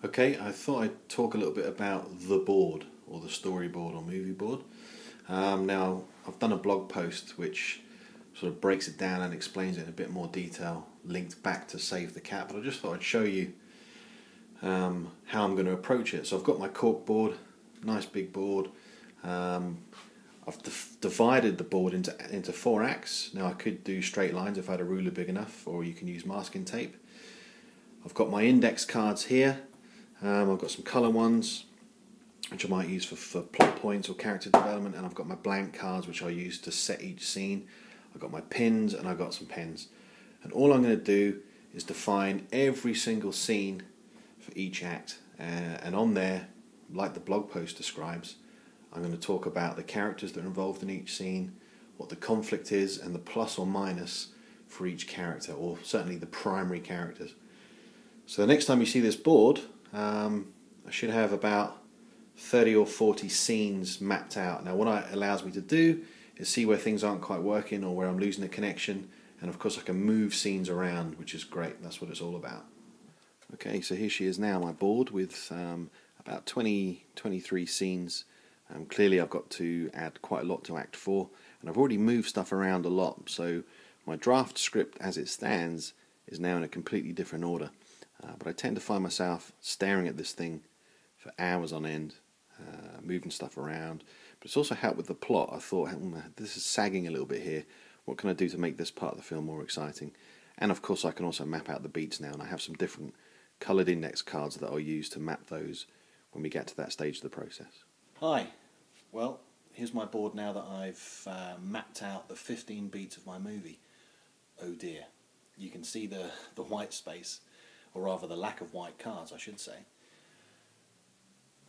Okay, I thought I'd talk a little bit about the board, or the storyboard or movie board. Now, I've done a blog post which sort of breaks it down and explains it in a bit more detail, linked back to Save the Cat, but I just thought I'd show you how I'm going to approach it. So I've got my cork board, nice big board. I've divided the board into 4 acts. Now I could do straight lines if I had a ruler big enough, or you can use masking tape. I've got my index cards here. I've got some colour ones, which I might use for plot points or character development, and I've got my blank cards, which I'll use to set each scene. I've got my pins, and I've got some pens. And all I'm going to do is define every single scene for each act. And on there, like the blog post describes, I'm going to talk about the characters that are involved in each scene, what the conflict is, and the plus or minus for each character, or certainly the primary characters. So the next time you see this board, I should have about 30 or 40 scenes mapped out. Now what it allows me to do is see where things aren't quite working or where I'm losing a connection, and of course I can move scenes around, which is great. That's what it's all about. Okay, so here she is now, my board, with about 23 scenes. Clearly I've got to add quite a lot to Act 4, and I've already moved stuff around a lot, so my draft script as it stands is now in a completely different order. But I tend to find myself staring at this thing for hours on end, moving stuff around. But it's also helped with the plot. I thought, this is sagging a little bit here. What can I do to make this part of the film more exciting? And of course I can also map out the beats now, and I have some different coloured index cards that I'll use to map those when we get to that stage of the process. Hi, well, here's my board now that I've mapped out the 15 beats of my movie. Oh dear, you can see the white space, or rather the lack of white cards, I should say.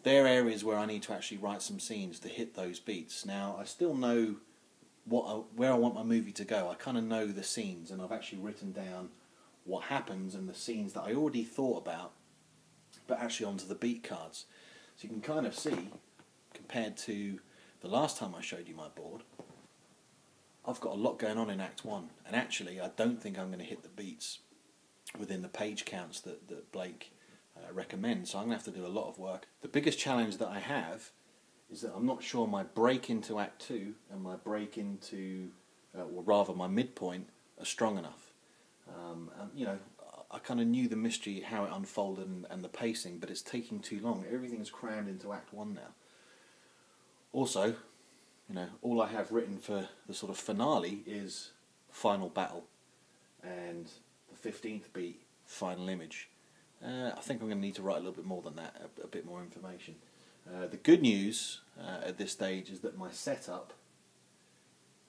There are areas where I need to actually write some scenes to hit those beats. Now, I still know where I want my movie to go. I kind of know the scenes, and I've actually written down what happens and the scenes that I already thought about, but actually onto the beat cards. So you can kind of see, compared to the last time I showed you my board, I've got a lot going on in Act 1, and actually I don't think I'm going to hit the beats within the page counts that Blake recommends, so I'm going to have to do a lot of work. The biggest challenge that I have is that I'm not sure my break into Act 2 and my break into, or rather my midpoint, are strong enough. And, you know, I kind of knew the mystery, how it unfolded and the pacing, but it's taking too long. Everything's crammed into Act 1 now. Also, you know, all I have written for the sort of finale is final battle and the 15th beat, final image. I think I'm going to need to write a little bit more than that, a bit more information. The good news at this stage is that my setup,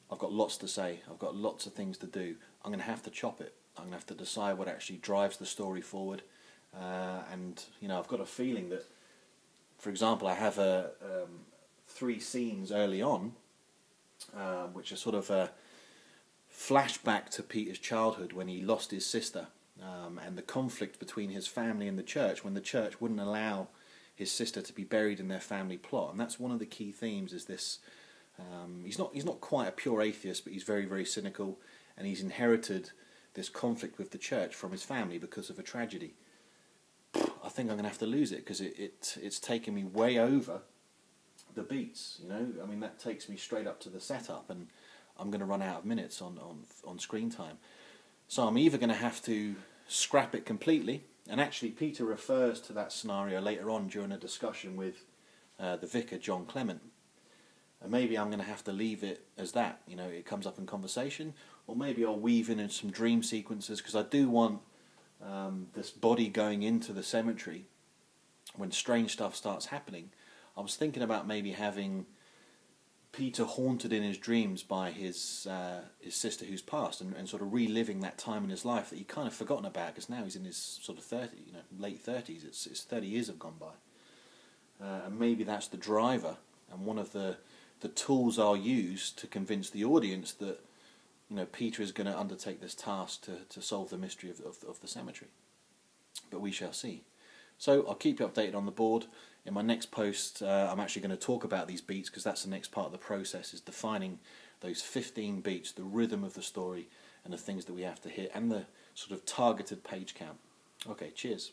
I've got lots to say, I've got lots of things to do. I'm going to have to chop it. I'm going to have to decide what actually drives the story forward. And, you know, I've got a feeling that, for example, I have 3 scenes early on, which are sort of a flashback to Peter's childhood when he lost his sister, and the conflict between his family and the church when the church wouldn't allow his sister to be buried in their family plot. And that's one of the key themes, is this, he's not quite a pure atheist, but he's very, very cynical, and he's inherited this conflict with the church from his family because of a tragedy. I think I'm going to have to lose it, because it's taken me way over the beats, you know. I mean, that takes me straight up to the setup, and I'm going to run out of minutes on screen time. So I'm either going to have to scrap it completely, and actually Peter refers to that scenario later on during a discussion with the vicar, John Clement, and maybe I'm going to have to leave it as that, you know, it comes up in conversation, or maybe I'll weave in some dream sequences, because I do want this body going into the cemetery when strange stuff starts happening. I was thinking about maybe having Peter haunted in his dreams by his sister who's passed, and sort of reliving that time in his life that he'd kind of forgotten about, because now he's in his sort of late 30s. It's 30 years have gone by, and maybe that's the driver and one of the tools I'll use to convince the audience that, you know, Peter is going to undertake this task to solve the mystery of the cemetery. But we shall see. So I'll keep you updated on the board. In my next post, I'm actually going to talk about these beats, because that's the next part of the process, is defining those 15 beats, the rhythm of the story, and the things that we have to hit, and the sort of targeted page count. Okay, cheers.